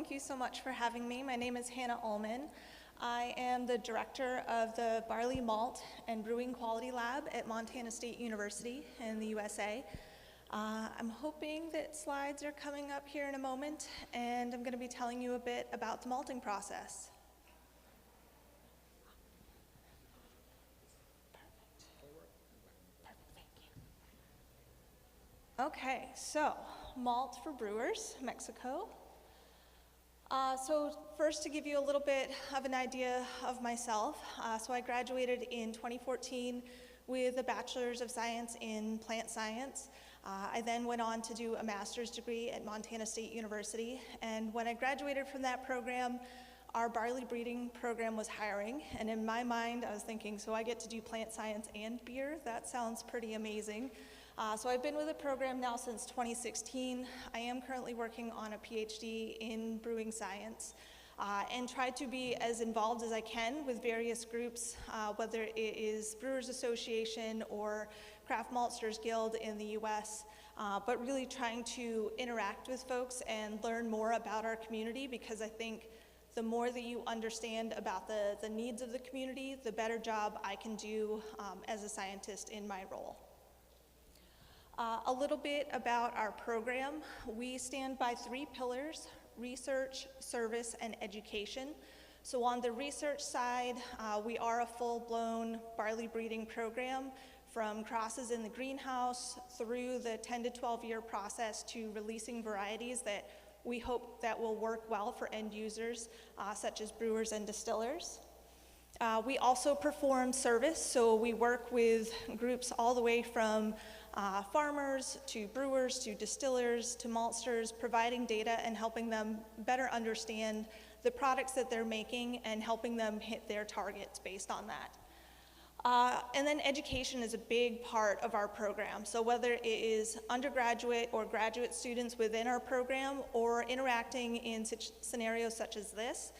thank you so much for having me. My name is Hannah Uhlman. I am the director of the Barley Malt and Brewing Quality Lab at Montana State University in the USA. I'm hoping that slides are coming up here in a moment, and I'm going to be telling you a bit about the malting process. Okay, so malt for brewers, Mexico. So first, to give you a little bit of an idea of myself, so I graduated in 2014 with a Bachelor's of Science in Plant Science. I then went on to do a master's degree at Montana State University, and when I graduated from that program, our barley breeding program was hiring, and in my mind, I was thinking, so I get to do plant science and beer? That sounds pretty amazing. So I've been with the program now since 2016. I am currently working on a PhD in brewing science and try to be as involved as I can with various groups, whether it is Brewers Association or Craft Maltsters Guild in the US, but really trying to interact with folks and learn more about our community, because I think the more that you understand about the needs of the community, the better job I can do as a scientist in my role. A little bit about our program. We stand by 3 pillars: research, service, and education. So on the research side, we are a full-blown barley breeding program, from crosses in the greenhouse through the 10 to 12-year process to releasing varieties that we hope that will work well for end users, such as brewers and distillers. We also perform service, so we work with groups all the way from farmers to brewers to distillers to maltsters, providing data and helping them better understand the products that they're making and helping them hit their targets based on that. And then education is a big part of our program. So whether it is undergraduate or graduate students within our program or interacting in scenarios such as this,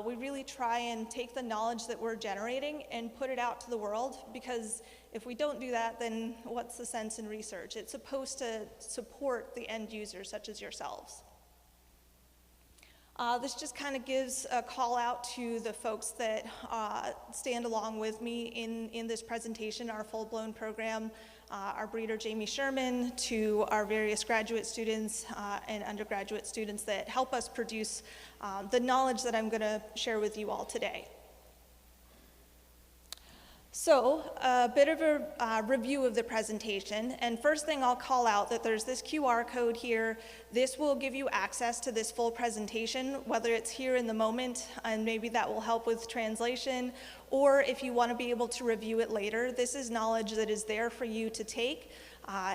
we really try and take the knowledge that we're generating and put it out to the world, because if we don't do that, then what's the sense in research? It's supposed to support the end users, such as yourselves. This just kind of gives a call out to the folks that stand along with me in this presentation, our full-blown program, our breeder Jamie Sherman, to our various graduate students and undergraduate students that help us produce the knowledge that I'm going to share with you all today. So, a bit of a review of the presentation, and first thing I'll call out that there's this QR code here. This will give you access to this full presentation, whether it's here in the moment, and maybe that will help with translation, or if you want to be able to review it later, this is knowledge that is there for you to take.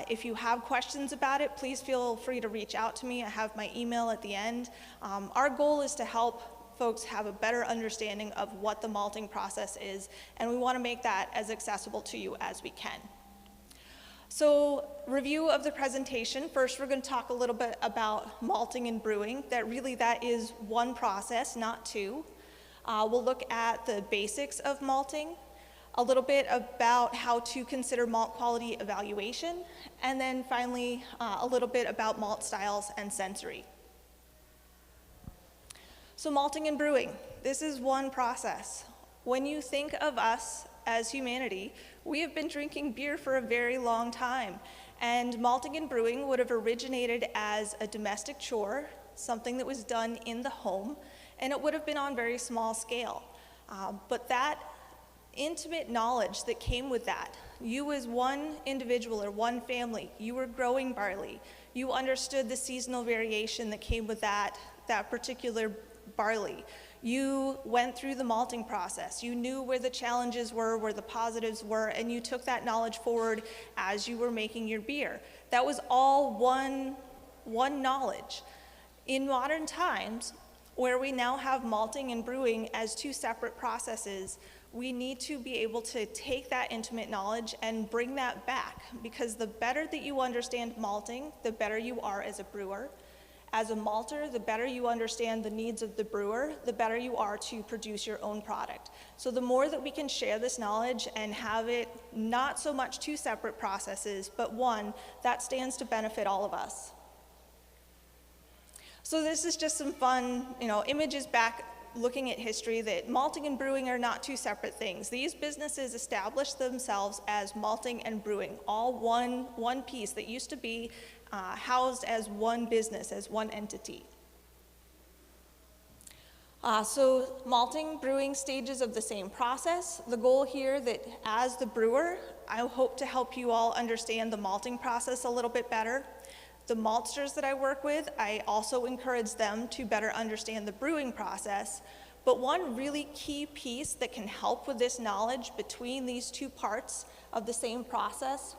If you have questions about it, please feel free to reach out to me. I have my email at the end. Our goal is to help folks have a better understanding of what the malting process is, and we want to make that as accessible to you as we can. So, review of the presentation. First, we're going to talk a little bit about malting and brewing. That is one process, not two. We'll look at the basics of malting, a little bit about how to consider malt quality evaluation, and then finally, a little bit about malt styles and sensory. So malting and brewing, this is one process. When you think of us as humanity, we have been drinking beer for a very long time, and malting and brewing would have originated as a domestic chore, something that was done in the home, and it would have been on very small scale. But that intimate knowledge that came with that, you as one individual or one family, you were growing barley, you understood the seasonal variation that came with that particular barley. You went through the malting process. You knew where the challenges were, where the positives were, and you took that knowledge forward as you were making your beer. That was all one knowledge. In modern times, where we now have malting and brewing as 2 separate processes, we need to be able to take that intimate knowledge and bring that back, because the better that you understand malting, the better you are as a brewer. As a malter, the better you understand the needs of the brewer, the better you are to produce your own product. So the more that we can share this knowledge and have it not so much 2 separate processes, but one, that stands to benefit all of us. So this is just some fun, images back looking at history that malting and brewing are not two separate things. These businesses established themselves as malting and brewing, all one piece that used to be housed as one business, as one entity. So malting, brewing, stages of the same process. The goal here that as the brewer, I hope to help you all understand the malting process a little bit better. The maltsters that I work with, I also encourage them to better understand the brewing process. But one really key piece that can help with this knowledge between these two parts of the same process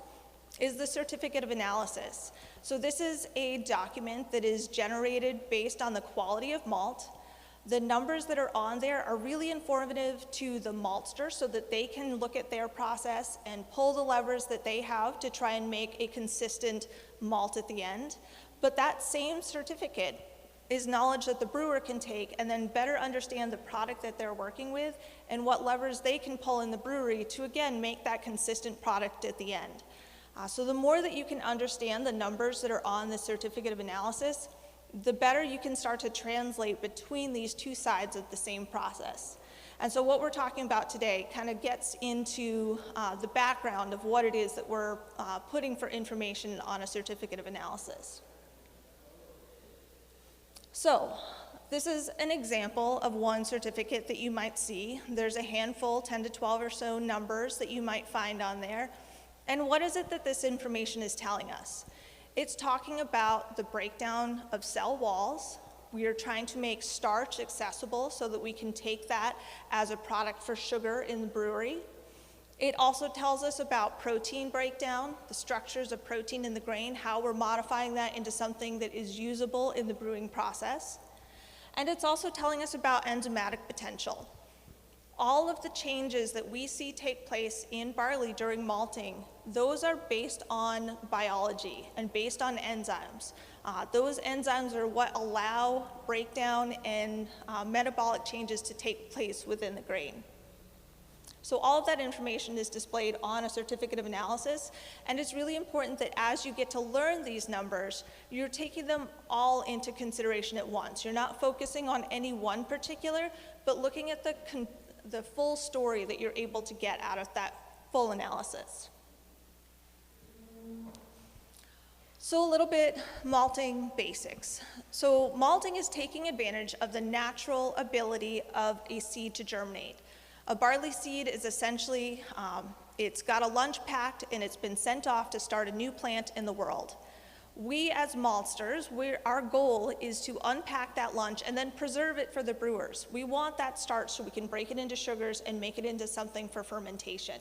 is the certificate of analysis. So this is a document that is generated based on the quality of malt. The numbers that are on there are really informative to the maltster so that they can look at their process and pull the levers that they have to try and make a consistent malt at the end. But that same certificate is knowledge that the brewer can take and then better understand the product that they're working with and what levers they can pull in the brewery to, again, make that consistent product at the end. So the more that you can understand the numbers that are on the certificate of analysis, the better you can start to translate between these two sides of the same process. And so what we're talking about today kind of gets into the background of what it is that we're putting for information on a certificate of analysis. So this is an example of one certificate that you might see. There's a handful, 10 to 12 or so numbers that you might find on there. And what is it that this information is telling us? It's talking about the breakdown of cell walls. We are trying to make starch accessible so that we can take that as a product for sugar in the brewery. It also tells us about protein breakdown, the structures of protein in the grain, how we're modifying that into something that is usable in the brewing process. And it's also telling us about enzymatic potential. All of the changes that we see take place in barley during malting, those are based on biology and based on enzymes. Those enzymes are what allow breakdown and metabolic changes to take place within the grain. So all of that information is displayed on a certificate of analysis, and it's really important that as you get to learn these numbers, you're taking them all into consideration at once. You're not focusing on any one particular, but looking at the full story that you're able to get out of that full analysis. So a little bit malting basics. So malting is taking advantage of the natural ability of a seed to germinate. A barley seed is essentially, it's got a lunch packed and it's been sent off to start a new plant in the world. We as maltsters, our goal is to unpack that lunch and then preserve it for the brewers. We want that starch so we can break it into sugars and make it into something for fermentation.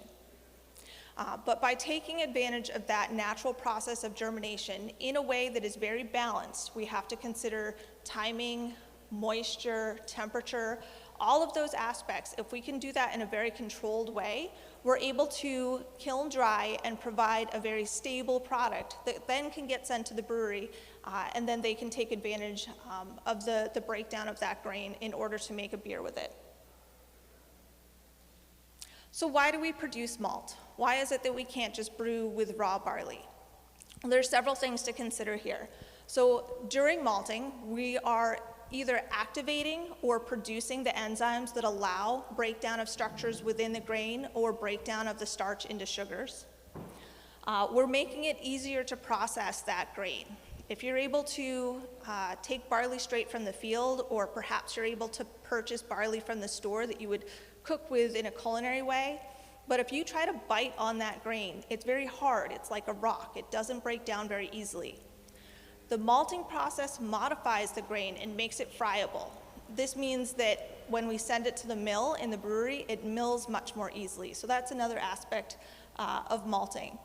But by taking advantage of that natural process of germination in a way that is very balanced, we have to consider timing, moisture, temperature, all of those aspects. If we can do that in a very controlled way, we're able to kiln dry and provide a very stable product that then can get sent to the brewery, and then they can take advantage of the breakdown of that grain in order to make a beer with it. So why do we produce malt? Why is it that we can't just brew with raw barley? Well, there's several things to consider here. So during malting, we are either activating or producing the enzymes that allow breakdown of structures within the grain or breakdown of the starch into sugars. We're making it easier to process that grain. If you're able to take barley straight from the field, or perhaps you're able to purchase barley from the store that you would cook with in a culinary way, but if you try to bite on that grain, it's very hard. It's like a rock. It doesn't break down very easily. The malting process modifies the grain and makes it friable. This means that when we send it to the mill in the brewery, it mills much more easily. So that's another aspect of malting.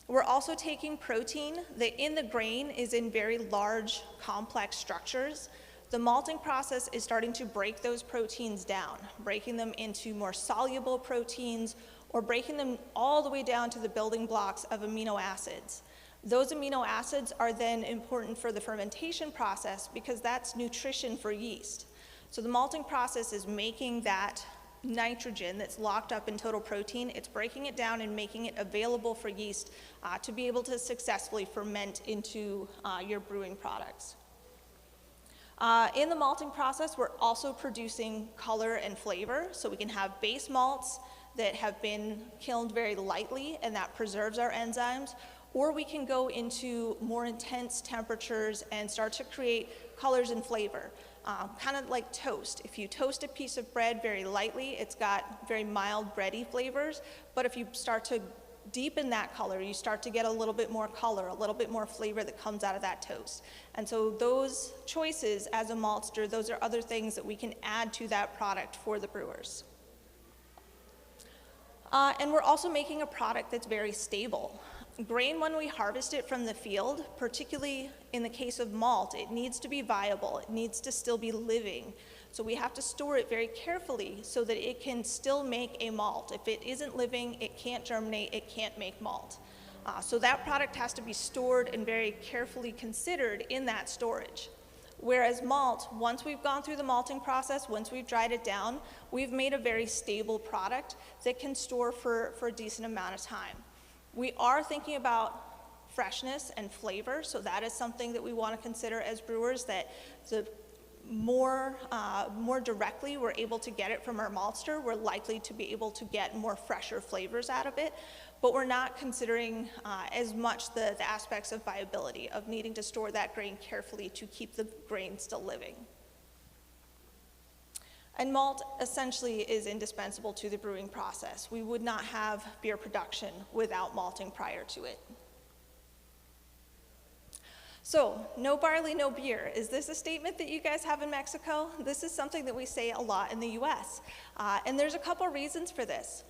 We're also taking protein that in the grain is in very large, complex structures. The malting process is starting to break those proteins down, breaking them into more soluble proteins, or breaking them all the way down to the building blocks of amino acids. Those amino acids are then important for the fermentation process because that's nutrition for yeast. So the malting process is making that nitrogen that's locked up in total protein, it's breaking it down and making it available for yeast to be able to successfully ferment into your brewing products. In the malting process, we're also producing color and flavor, so we can have base malts that have been kilned very lightly and that preserves our enzymes, or we can go into more intense temperatures and start to create colors and flavor, kind of like toast. If you toast a piece of bread very lightly, it's got very mild bready flavors, but if you start to deepen that color, you start to get a little bit more color, a little bit more flavor that comes out of that toast. And so those choices as a maltster, those are other things that we can add to that product for the brewers. And we're also making a product that's very stable. Grain, when we harvest it from the field, particularly in the case of malt, it needs to be viable. It needs to still be living. So we have to store it very carefully so that it can still make a malt. If it isn't living, it can't germinate, it can't make malt. So that product has to be stored and very carefully considered in that storage. Whereas malt, once we've gone through the malting process, once we've dried it down, we've made a very stable product that can store for a decent amount of time. We are thinking about freshness and flavor, so that is something that we want to consider as brewers, that the more directly we're able to get it from our maltster, we're likely to be able to get more fresher flavors out of it, but we're not considering as much the aspects of viability, of needing to store that grain carefully to keep the grain still living. And malt essentially is indispensable to the brewing process. We would not have beer production without malting prior to it. So, no barley, no beer. Is this a statement that you guys have in Mexico? This is something that we say a lot in the US. And there's a couple reasons for this.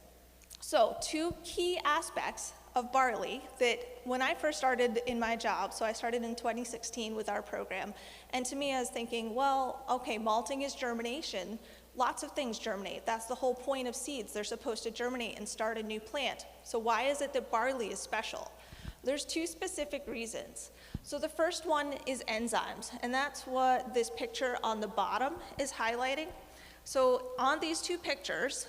So, two key aspects of barley that when I first started in my job, so I started in 2016 with our program, and to me I was thinking, well, okay, malting is germination. Lots of things germinate. That's the whole point of seeds. They're supposed to germinate and start a new plant. So why is it that barley is special? There's two specific reasons. So the first one is enzymes, and that's what this picture on the bottom is highlighting. So on these two pictures,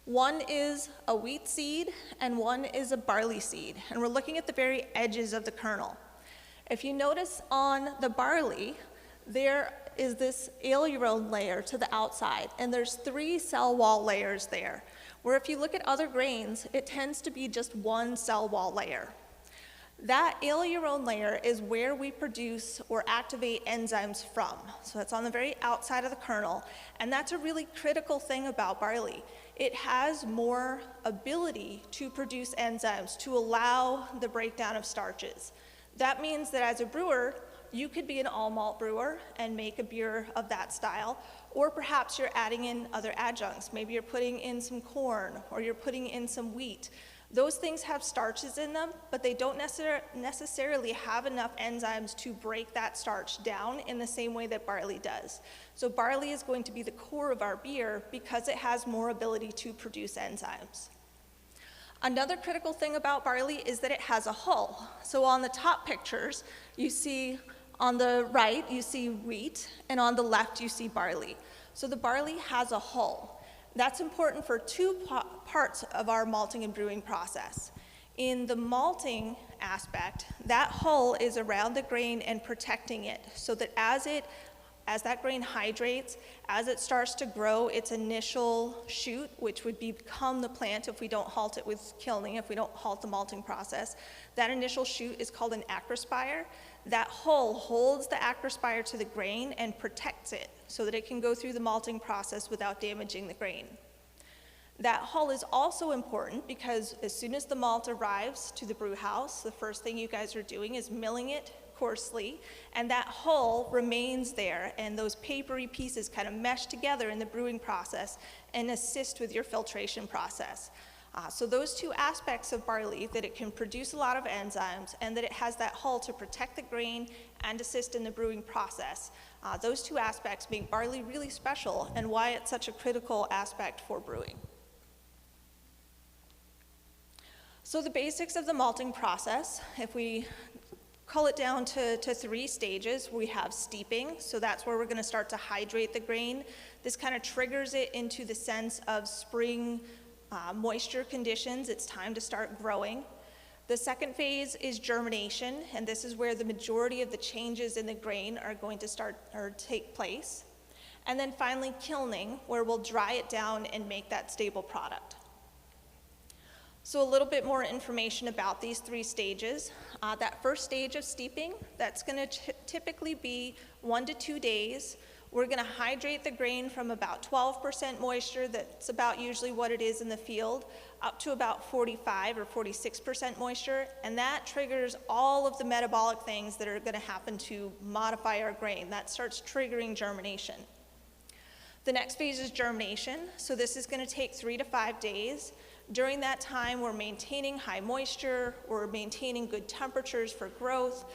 one is a wheat seed and one is a barley seed, and we're looking at the very edges of the kernel. If you notice on the barley, there is this aileron layer to the outside, and there's 3 cell wall layers there, where if you look at other grains, it tends to be just 1 cell wall layer. That aileron layer is where we produce or activate enzymes from. So that's on the very outside of the kernel, and that's a really critical thing about barley. It has more ability to produce enzymes to allow the breakdown of starches. That means that as a brewer, you could be an all malt brewer and make a beer of that style, or perhaps you're adding in other adjuncts. Maybe you're putting in some corn or you're putting in some wheat. Those things have starches in them, but they don't necessarily have enough enzymes to break that starch down in the same way that barley does. So barley is going to be the core of our beer because it has more ability to produce enzymes. Another critical thing about barley is that it has a hull. So on the top pictures, you see on the right, you see wheat, and on the left, you see barley. So the barley has a hull. That's important for 2 parts of our malting and brewing process. In the malting aspect, that hull is around the grain and protecting it so that as that grain hydrates, as it starts to grow its initial shoot, which would become the plant if we don't halt it with kilning, if we don't halt the malting process, that initial shoot is called an acrospire. That hull holds the acrospire to the grain and protects it so that it can go through the malting process without damaging the grain. That hull is also important because as soon as the malt arrives to the brew house, the first thing you guys are doing is milling it coarsely, and that hull remains there, and those papery pieces kind of mesh together in the brewing process and assist with your filtration process. So those 2 aspects of barley, that it can produce a lot of enzymes and that it has that hull to protect the grain and assist in the brewing process, those 2 aspects make barley really special and why it's such a critical aspect for brewing. So the basics of the malting process, if we cull it down to 3 stages, we have steeping, so that's where we're going to start to hydrate the grain. This kind of triggers it into the sense of spring moisture conditions. It's time to start growing. The second phase is germination, and this is where the majority of the changes in the grain are going to start or take place. And then finally kilning, where we'll dry it down and make that stable product. So a little bit more information about these 3 stages. That first stage of steeping, that's going to typically be 1 to 2 days. We're going to hydrate the grain from about 12% moisture, that's about usually what it is in the field, up to about 45 or 46% moisture, and that triggers all of the metabolic things that are going to happen to modify our grain. That starts triggering germination. The next phase is germination, so this is going to take 3 to 5 days. During that time, we're maintaining high moisture, we're maintaining good temperatures for growth,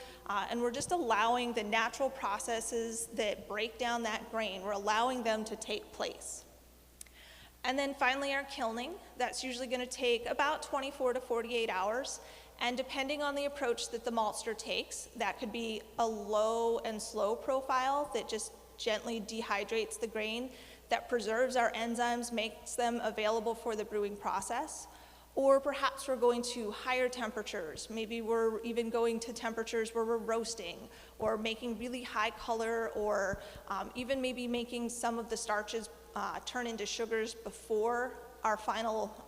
and we're just allowing the natural processes that break down that grain, we're allowing them to take place. And then finally our kilning, that's usually going to take about 24 to 48 hours, and depending on the approach that the maltster takes, that could be a low and slow profile that just gently dehydrates the grain, that preserves our enzymes, makes them available for the brewing process. Or perhaps we're going to higher temperatures. Maybe we're even going to temperatures where we're roasting or making really high color, or even maybe making some of the starches turn into sugars before our final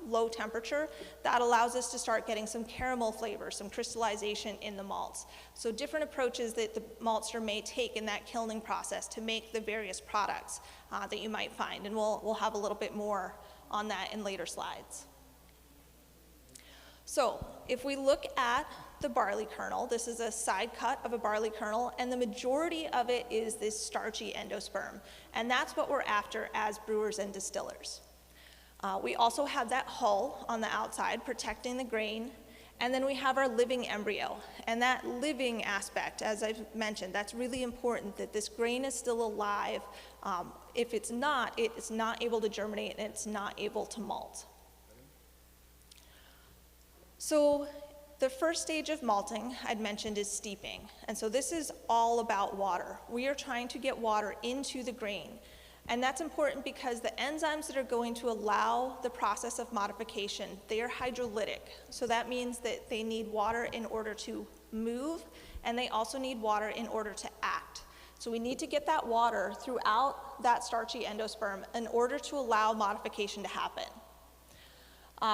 low temperature. That allows us to start getting some caramel flavor, some crystallization in the malts. So different approaches that the maltster may take in that kilning process to make the various products that you might find. And we'll have a little bit more on that in later slides. So if we look at the barley kernel, this is a side cut of a barley kernel, and the majority of it is this starchy endosperm. And that's what we're after as brewers and distillers. We also have that hull on the outside protecting the grain, and then we have our living embryo. And that living aspect, as I've mentioned, that's really important, that this grain is still alive. If it's not, it's not able to germinate and it's not able to malt. So the first stage of malting I'd mentioned is steeping. And so this is all about water. We are trying to get water into the grain. And that's important because the enzymes that are going to allow the process of modification, they are hydrolytic. So that means that they need water in order to move, and they also need water in order to act. So we need to get that water throughout that starchy endosperm in order to allow modification to happen.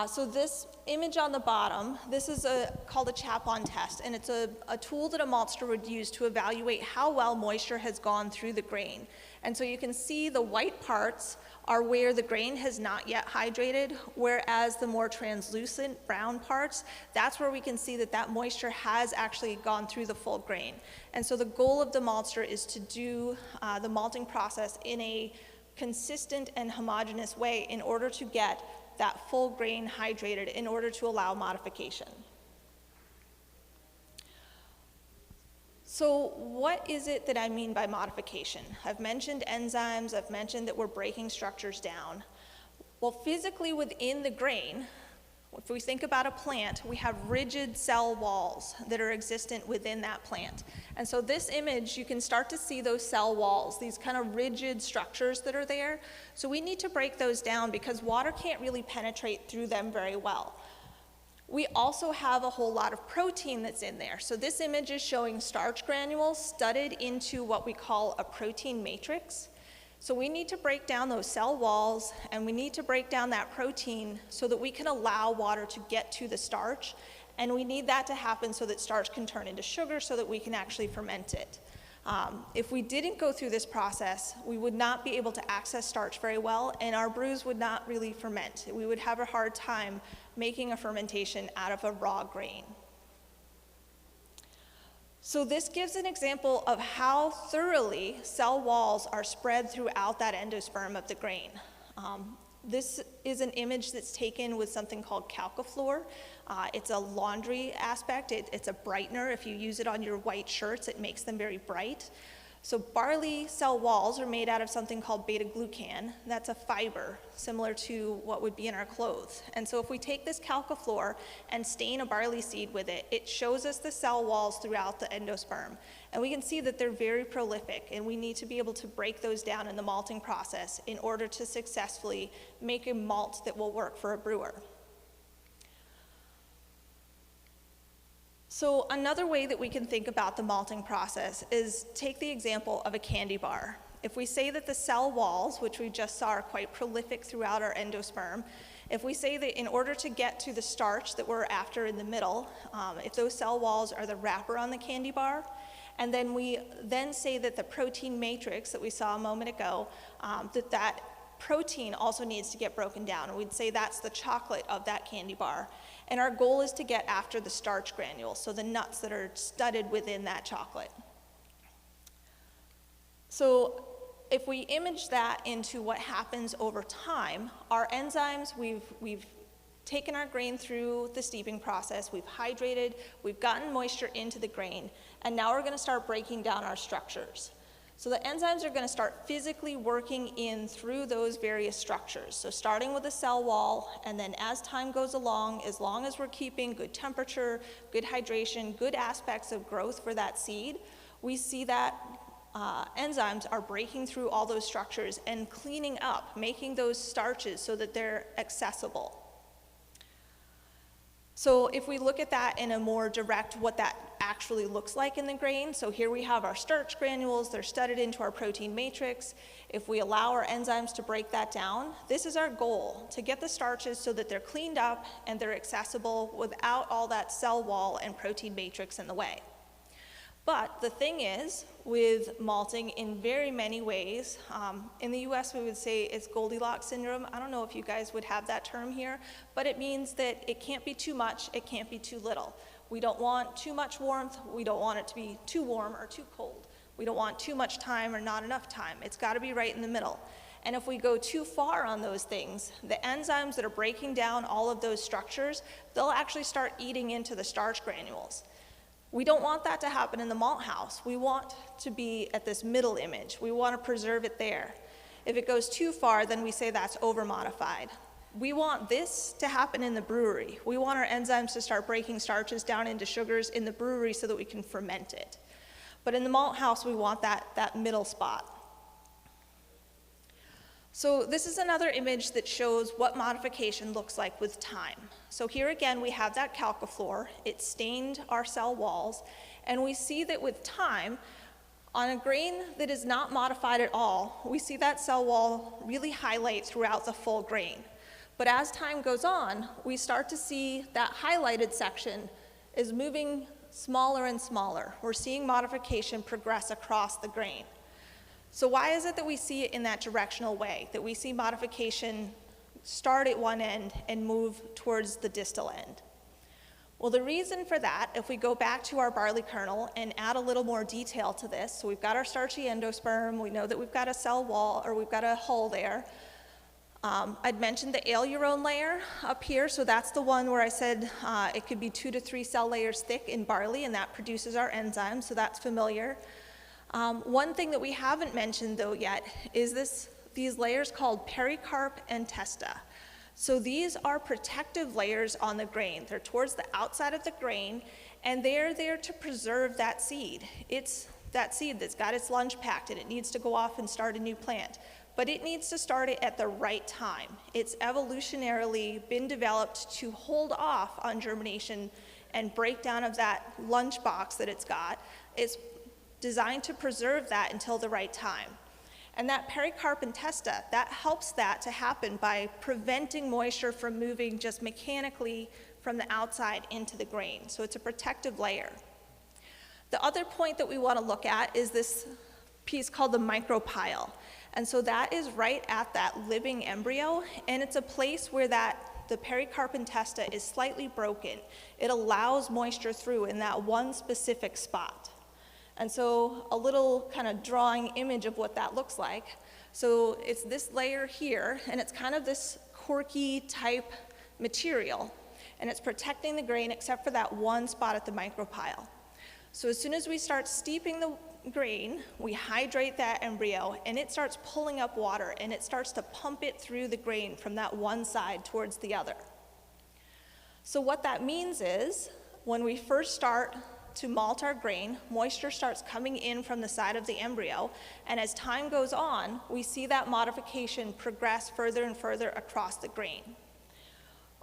So this image on the bottom, this is called a Chapon test, and it's a tool that a maltster would use to evaluate how well moisture has gone through the grain. And so you can see the white parts are where the grain has not yet hydrated, whereas the more translucent brown parts, that's where we can see that that moisture has actually gone through the full grain. And so the goal of the maltster is to do the malting process in a consistent and homogeneous way in order to get that full grain hydrated in order to allow modification. So what is it that I mean by modification? I've mentioned enzymes, I've mentioned that we're breaking structures down. Well, physically within the grain, if we think about a plant, we have rigid cell walls that are existent within that plant. And so this image, you can start to see those cell walls, these kind of rigid structures that are there. So we need to break those down because water can't really penetrate through them very well. We also have a whole lot of protein that's in there. So this image is showing starch granules studded into what we call a protein matrix. So we need to break down those cell walls, and we need to break down that protein so that we can allow water to get to the starch. And we need that to happen so that starch can turn into sugar so that we can actually ferment it. If we didn't go through this process, we would not be able to access starch very well, and our brews would not really ferment. We would have a hard time making a fermentation out of a raw grain. So this gives an example of how thoroughly cell walls are spread throughout that endosperm of the grain. This is an image that's taken with something called calcifluor. It's a laundry aspect. It's a brightener. If you use it on your white shirts, it makes them very bright. So barley cell walls are made out of something called beta-glucan. That's a fiber, similar to what would be in our clothes. And so if we take this calcifluor and stain a barley seed with it, it shows us the cell walls throughout the endosperm. And we can see that they're very prolific, and we need to be able to break those down in the malting process in order to successfully make a malt that will work for a brewer. So another way that we can think about the malting process is take the example of a candy bar. If we say that the cell walls, which we just saw are quite prolific throughout our endosperm, if we say that in order to get to the starch that we're after in the middle, if those cell walls are the wrapper on the candy bar, and then we then say that the protein matrix that we saw a moment ago, that protein also needs to get broken down, and we'd say that's the chocolate of that candy bar. And our goal is to get after the starch granules, so the nuts that are studded within that chocolate. So if we image that into what happens over time, our enzymes, we've taken our grain through the steeping process, we've hydrated, we've gotten moisture into the grain, and now we're going to start breaking down our structures. So the enzymes are going to start physically working in through those various structures. So starting with the cell wall, and then as time goes along as we're keeping good temperature, good hydration, good aspects of growth for that seed, we see that enzymes are breaking through all those structures and cleaning up, making those starches so that they're accessible. So if we look at that in a more direct, what that actually looks like in the grain, so here we have our starch granules, they're studded into our protein matrix. If we allow our enzymes to break that down, this is our goal, to get the starches so that they're cleaned up and they're accessible without all that cell wall and protein matrix in the way. But the thing is, with malting in very many ways, in the US we would say it's Goldilocks syndrome. I don't know if you guys would have that term here, but it means that it can't be too much, it can't be too little. We don't want too much warmth, we don't want it to be too warm or too cold. We don't want too much time or not enough time. It's got to be right in the middle. And if we go too far on those things, the enzymes that are breaking down all of those structures, they'll actually start eating into the starch granules. We don't want that to happen in the malt house. We want to be at this middle image. We want to preserve it there. If it goes too far, then we say that's over-modified. We want this to happen in the brewery. We want our enzymes to start breaking starches down into sugars in the brewery so that we can ferment it. But in the malt house, we want that middle spot. So this is another image that shows what modification looks like with time. So here again, we have that calcifluor. It stained our cell walls, and we see that with time, on a grain that is not modified at all, we see that cell wall really highlight throughout the full grain. But as time goes on, we start to see that highlighted section is moving smaller and smaller. We're seeing modification progress across the grain. So why is it that we see it in that directional way, that we see modification start at one end and move towards the distal end? Well, the reason for that, if we go back to our barley kernel and add a little more detail to this, so we've got our starchy endosperm, we know that we've got a cell wall, or we've got a hull there. I'd mentioned the alurone layer up here, so that's the one where I said it could be 2 to 3 cell layers thick in barley, and that produces our enzymes, so that's familiar. One thing that we haven't mentioned though yet is these layers called pericarp and testa. So these are protective layers on the grain. They're towards the outside of the grain, and they're there to preserve that seed. It's that seed that's got its lunch packed and it needs to go off and start a new plant. But it needs to start it at the right time. It's evolutionarily been developed to hold off on germination and breakdown of that lunch box that it's got. It's designed to preserve that until the right time. And that pericarp and testa, that helps that to happen by preventing moisture from moving just mechanically from the outside into the grain. So it's a protective layer. The other point that we want to look at is this piece called the micropyle. And so that is right at that living embryo, and it's a place where the pericarp and testa is slightly broken. It allows moisture through in that one specific spot. And so a little kind of drawing image of what that looks like. So it's this layer here, and it's kind of this corky type material, and it's protecting the grain except for that one spot at the micropyle. So as soon as we start steeping the grain, we hydrate that embryo, and it starts pulling up water, and it starts to pump it through the grain from that one side towards the other. So what that means is, when we first start to malt our grain, moisture starts coming in from the side of the embryo, and as time goes on, we see that modification progress further and further across the grain.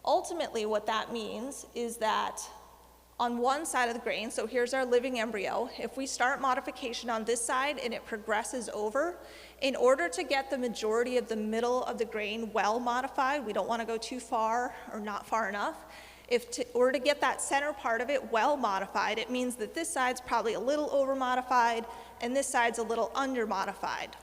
Ultimately, what that means is that on one side of the grain, so here's our living embryo, if we start modification on this side and it progresses over, in order to get the majority of the middle of the grain well modified, we don't want to go too far or not far enough. In order to get that center part of it well modified, it means that this side's probably a little over modified and this side's a little under modified.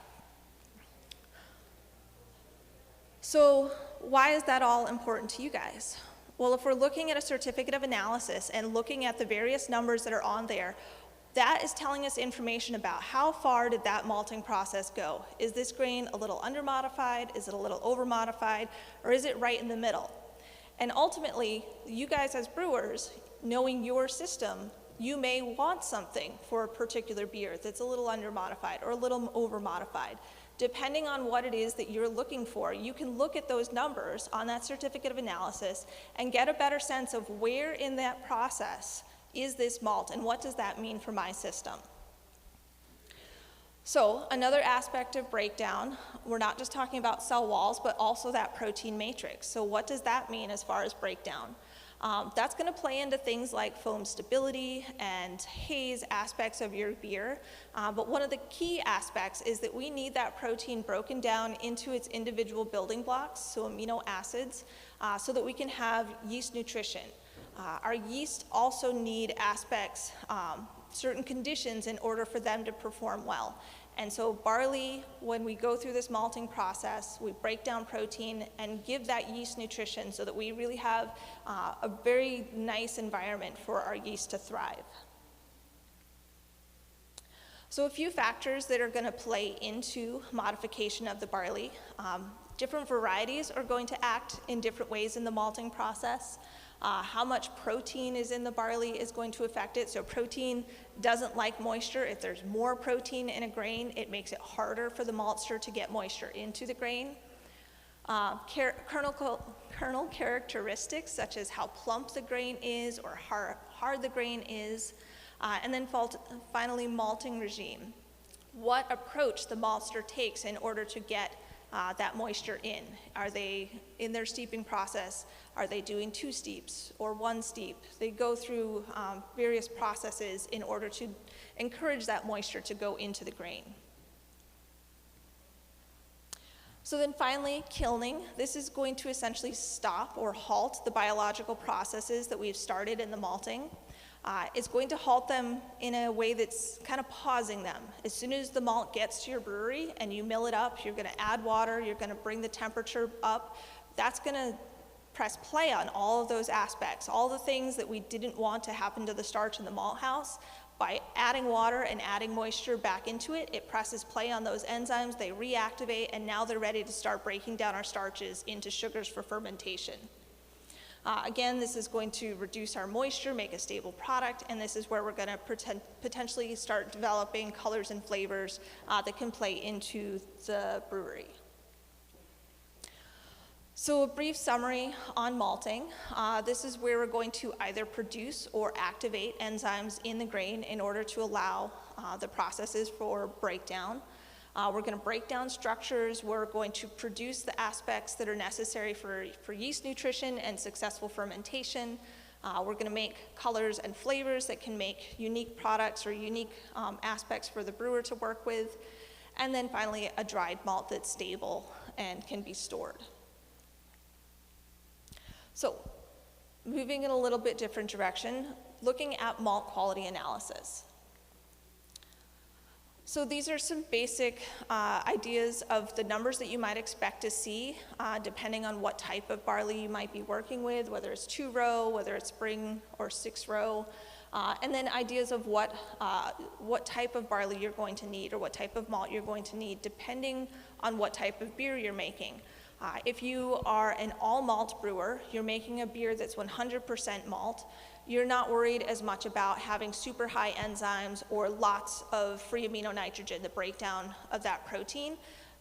So why is that all important to you guys? Well, if we're looking at a certificate of analysis and looking at the various numbers that are on there, that is telling us information about how far did that malting process go. Is this grain a little under modified? Is it a little over modified? Or is it right in the middle? And ultimately, you guys as brewers, knowing your system, you may want something for a particular beer that's a little under modified or a little over modified. Depending on what it is that you're looking for, you can look at those numbers on that certificate of analysis and get a better sense of where in that process is this malt and what does that mean for my system. So another aspect of breakdown, we're not just talking about cell walls, but also that protein matrix. So what does that mean as far as breakdown? That's going to play into things like foam stability and haze aspects of your beer. But one of the key aspects is that we need that protein broken down into its individual building blocks, so amino acids, so that we can have yeast nutrition. Our yeast also need aspects, certain conditions in order for them to perform well. And so barley, when we go through this malting process, we break down protein and give that yeast nutrition so that we really have a very nice environment for our yeast to thrive. So a few factors that are going to play into modification of the barley. Different varieties are going to act in different ways in the malting process. How much protein is in the barley is going to affect it. So protein doesn't like moisture. If there's more protein in a grain, it makes it harder for the maltster to get moisture into the grain. Kernel characteristics, such as how plump the grain is or how hard the grain is. And then finally, malting regime. What approach the maltster takes in order to get that moisture in. Are they, in their steeping process, are they doing 2 steeps or 1 steep? They go through various processes in order to encourage that moisture to go into the grain. So then finally, kilning. This is going to essentially stop or halt the biological processes that we've started in the malting. It's going to halt them in a way that's kind of pausing them. As soon as the malt gets to your brewery and you mill it up, you're going to add water, you're going to bring the temperature up. That's going to press play on all of those aspects, all the things that we didn't want to happen to the starch in the malt house. By adding water and adding moisture back into it, it presses play on those enzymes, they reactivate, and now they're ready to start breaking down our starches into sugars for fermentation. Again, this is going to reduce our moisture, make a stable product, and this is where we're going to potentially start developing colors and flavors that can play into the brewery. So a brief summary on malting. This is where we're going to either produce or activate enzymes in the grain in order to allow the processes for breakdown. We're going to break down structures. We're going to produce the aspects that are necessary for yeast nutrition and successful fermentation. We're going to make colors and flavors that can make unique products or unique aspects for the brewer to work with. And then finally, a dried malt that's stable and can be stored. So moving in a little bit different direction, looking at malt quality analysis. So these are some basic ideas of the numbers that you might expect to see depending on what type of barley you might be working with, whether it's 2-row, whether it's spring or 6-row, and then ideas of what type of barley you're going to need or what type of malt you're going to need depending on what type of beer you're making. If you are an all malt brewer, you're making a beer that's 100% malt, you're not worried as much about having super high enzymes or lots of free amino nitrogen, the breakdown of that protein.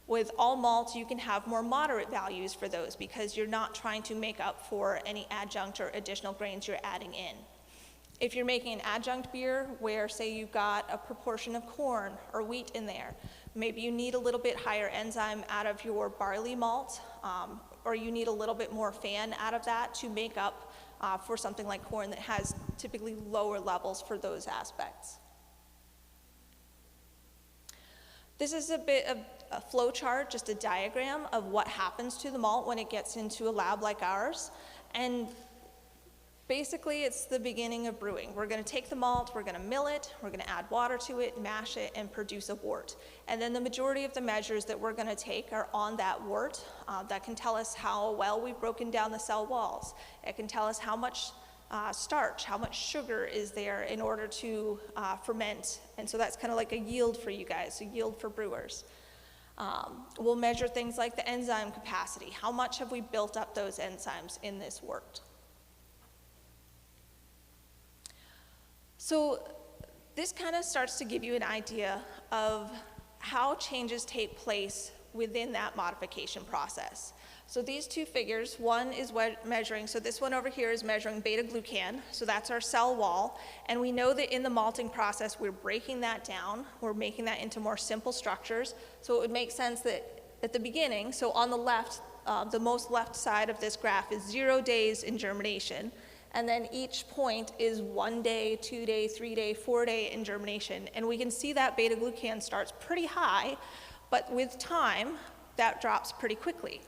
With all malts, you can have more moderate values for those because you're not trying to make up for any adjunct or additional grains you're adding in. If you're making an adjunct beer where, say, you've got a proportion of corn or wheat in there, maybe you need a little bit higher enzyme out of your barley malt, or you need a little bit more fan out of that to make up for something like corn that has typically lower levels for those aspects. This is a bit of a flow chart, just a diagram of what happens to the malt when it gets into a lab like ours. And basically, it's the beginning of brewing. We're going to take the malt, we're going to mill it, we're going to add water to it, mash it, and produce a wort. And then the majority of the measures that we're going to take are on that wort. That can tell us how well we've broken down the cell walls. It can tell us how much starch, how much sugar is there in order to ferment. And so that's kind of like a yield for you guys, a yield for brewers. We'll measure things like the enzyme capacity. How much have we built up those enzymes in this wort? So this kind of starts to give you an idea of how changes take place within that modification process. So these two figures, one is measuring, so this one over here is measuring beta-glucan, so that's our cell wall, and we know that in the malting process we're breaking that down, we're making that into more simple structures, so it would make sense that at the beginning, so on the left, the most left side of this graph is 0 days in germination, and then each point is 1 day, 2 day, 3 day, 4 day in germination, and we can see that beta-glucan starts pretty high, but with time, that drops pretty quickly.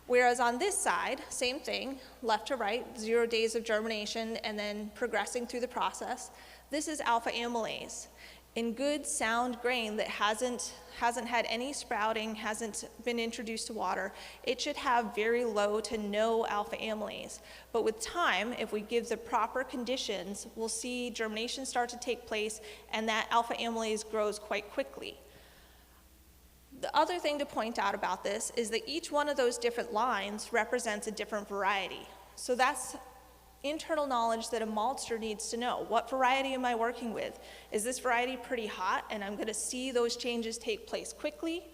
Whereas on this side, same thing, left to right, 0 days of germination and then progressing through the process. This is alpha amylase. In good, sound grain that hasn't had any sprouting, hasn't been introduced to water, it should have very low to no alpha amylase. But with time, if we give the proper conditions, we'll see germination start to take place and that alpha amylase grows quite quickly. The other thing to point out about this is that each one of those different lines represents a different variety. So that's internal knowledge that a maltster needs to know. What variety am I working with? Is this variety pretty hot and I'm going to see those changes take place quickly?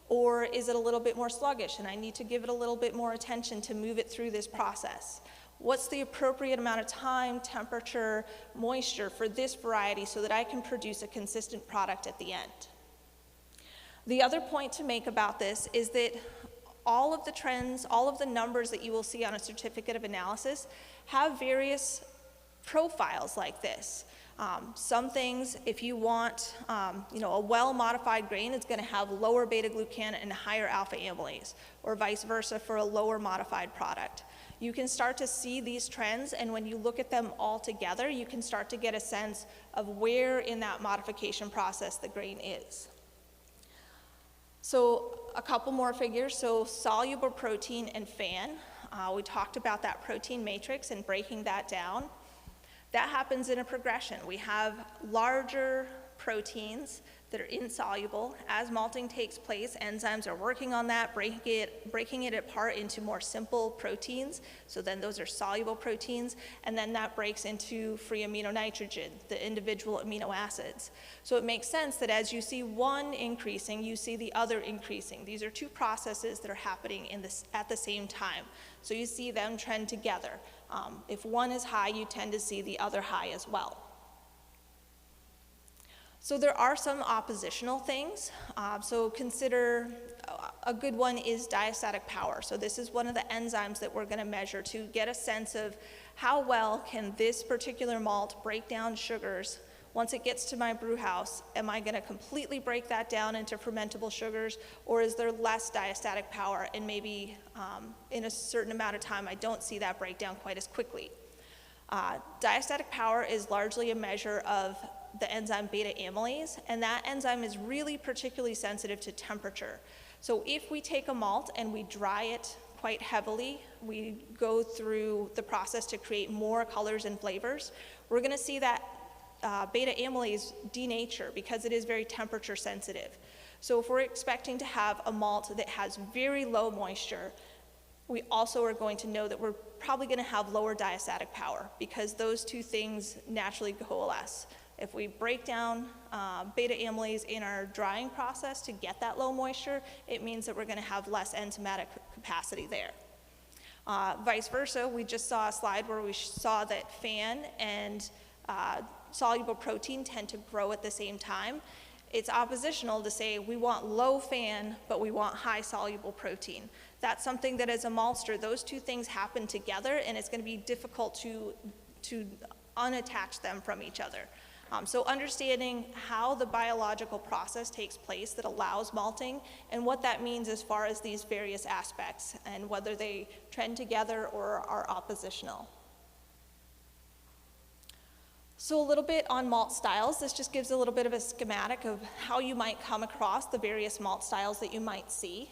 Or is it a little bit more sluggish and I need to give it a little bit more attention to move it through this process? What's the appropriate amount of time, temperature, moisture for this variety so that I can produce a consistent product at the end? The other point to make about this is that all of the trends, all of the numbers that you will see on a certificate of analysis have various profiles like this. Some things, if you want a well-modified grain, it's going to have lower beta-glucan and higher alpha amylase, or vice versa for a lower modified product. You can start to see these trends, and when you look at them all together, you can start to get a sense of where in that modification process the grain is. So a couple more figures, so soluble protein and FAN. We talked about that protein matrix and breaking that down. That happens in a progression. We have larger proteins that are insoluble. As malting takes place, enzymes are working on that, breaking it apart into more simple proteins. So then those are soluble proteins, and then that breaks into free amino nitrogen, the individual amino acids. So it makes sense that as you see one increasing, you see the other increasing. These are two processes that are happening at the same time. So you see them trend together. If one is high, you tend to see the other high as well. So there are some oppositional things. So consider a good one is diastatic power. So this is one of the enzymes that we're going to measure to get a sense of how well can this particular malt break down sugars. Once it gets to my brew house, am I going to completely break that down into fermentable sugars, or is there less diastatic power and maybe in a certain amount of time I don't see that breakdown quite as quickly? Diastatic power is largely a measure of the enzyme beta amylase, and that enzyme is really particularly sensitive to temperature. So if we take a malt and we dry it quite heavily, we go through the process to create more colors and flavors, we're going to see that beta amylase denature because it is very temperature sensitive. So if we're expecting to have a malt that has very low moisture, we also are going to know that we're probably going to have lower diastatic power because those two things naturally coalesce. If we break down beta amylase in our drying process to get that low moisture, it means that we're going to have less enzymatic capacity there. Vice versa, we just saw a slide where we saw that FAN and soluble protein tend to grow at the same time. It's oppositional to say we want low fan, but we want high soluble protein. That's something that as a maltster, those two things happen together, and it's going to be difficult to unattach them from each other. So understanding how the biological process takes place that allows malting and what that means as far as these various aspects and whether they trend together or are oppositional. So a little bit on malt styles. This just gives a little bit of a schematic of how you might come across the various malt styles that you might see.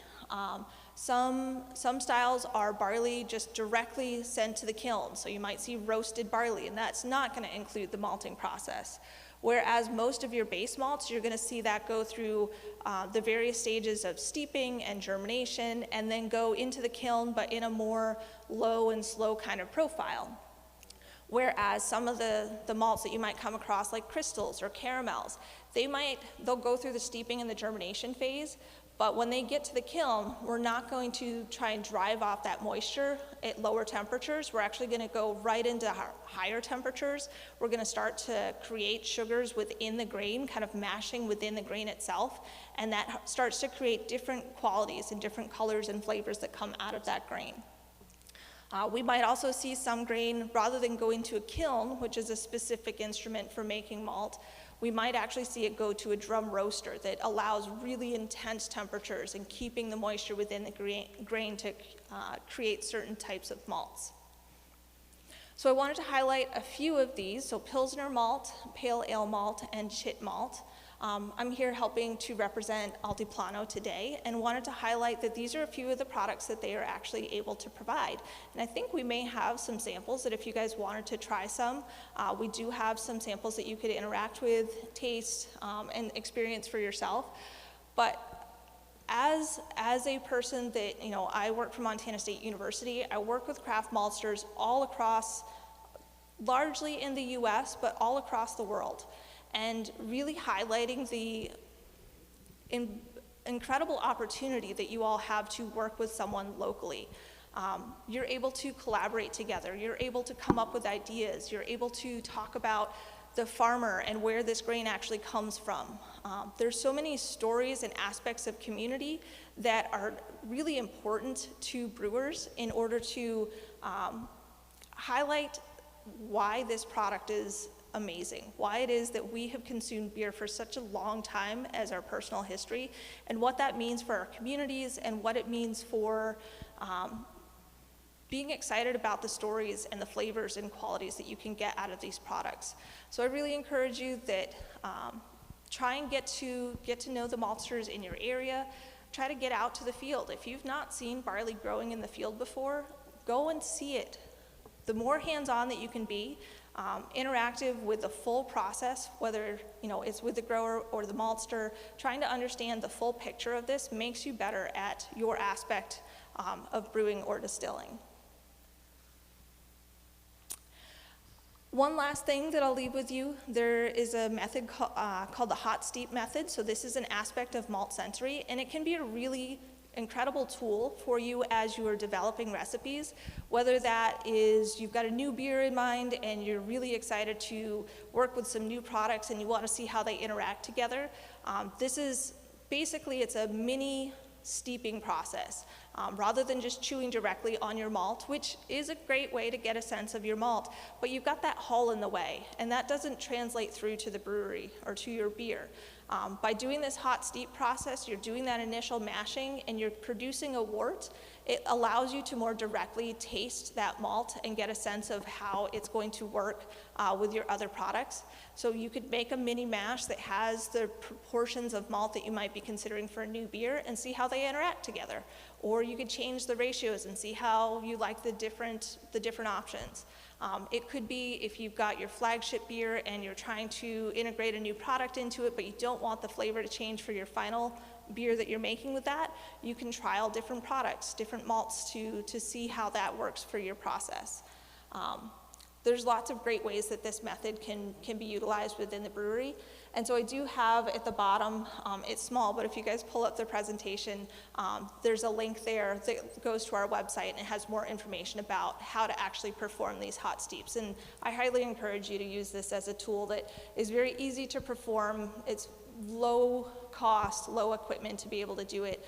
Some styles are barley just directly sent to the kiln, so you might see roasted barley, and that's not going to include the malting process. Whereas most of your base malts, you're going to see that go through the various stages of steeping and germination, and then go into the kiln, but in a more low and slow kind of profile. Whereas some of the malts that you might come across, like crystals or caramels, they'll go through the steeping and the germination phase, but when they get to the kiln, we're not going to try and drive off that moisture at lower temperatures. We're actually going to go right into higher temperatures. We're going to start to create sugars within the grain, kind of mashing within the grain itself, and that starts to create different qualities and different colors and flavors that come out of that grain. We might also see some grain, rather than going to a kiln, which is a specific instrument for making malt, we might actually see it go to a drum roaster that allows really intense temperatures and keeping the moisture within the grain to create certain types of malts. So I wanted to highlight a few of these. So Pilsner malt, Pale Ale malt, and Chit malt. I'm here helping to represent Altiplano today and wanted to highlight that these are a few of the products that they are actually able to provide. And I think we may have some samples that if you guys wanted to try some, we do have some samples that you could interact with, taste, and experience for yourself. But as a person that, I work for Montana State University, I work with craft maltsters all across, largely in the US, but all across the world. And really highlighting the incredible opportunity that you all have to work with someone locally. You're able to collaborate together. You're able to come up with ideas. You're able to talk about the farmer and where this grain actually comes from. There's so many stories and aspects of community that are really important to brewers in order to highlight why this product is amazing, why it is that we have consumed beer for such a long time as our personal history, and what that means for our communities and what it means for being excited about the stories and the flavors and qualities that you can get out of these products. So I really encourage you that try and get to know the maltsters in your area. Try to get out to the field. If you've not seen barley growing in the field before, go and see it. The more hands-on that you can be, interactive with the full process, whether it's with the grower or the maltster, trying to understand the full picture of this makes you better at your aspect of brewing or distilling. One last thing that I'll leave with you, there is a method called the hot steep method. So this is an aspect of malt sensory, and it can be a really incredible tool for you as you are developing recipes, whether that is you've got a new beer in mind and you're really excited to work with some new products and you want to see how they interact together. This is basically, it's a mini steeping process. Rather than just chewing directly on your malt, which is a great way to get a sense of your malt, but you've got that hull in the way, and that doesn't translate through to the brewery or to your beer. By doing this hot steep process, you're doing that initial mashing and you're producing a wort. It allows you to more directly taste that malt and get a sense of how it's going to work with your other products. So you could make a mini mash that has the proportions of malt that you might be considering for a new beer and see how they interact together. Or you could change the ratios and see how you like the different options. It could be if you've got your flagship beer and you're trying to integrate a new product into it, but you don't want the flavor to change for your final beer that you're making with that, you can trial different products, different malts to see how that works for your process. There's lots of great ways that this method can be utilized within the brewery. And so I do have at the bottom, it's small, but if you guys pull up the presentation, there's a link there that goes to our website and it has more information about how to actually perform these hot steeps. And I highly encourage you to use this as a tool that is very easy to perform. It's low cost, low equipment to be able to do it,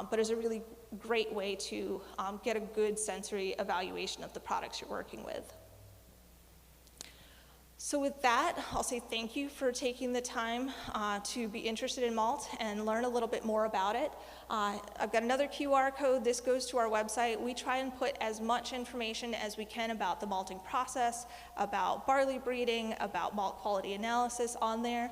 but is a really great way to get a good sensory evaluation of the products you're working with. So with that, I'll say thank you for taking the time to be interested in malt and learn a little bit more about it. I've got another QR code. This goes to our website. We try and put as much information as we can about the malting process, about barley breeding, about malt quality analysis on there.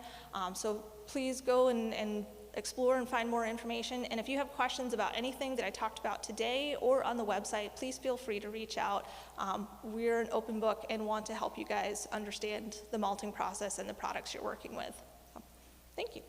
So please go and explore and find more information. And if you have questions about anything that I talked about today or on the website, please feel free to reach out. We're an open book and want to help you guys understand the malting process and the products you're working with. Thank you.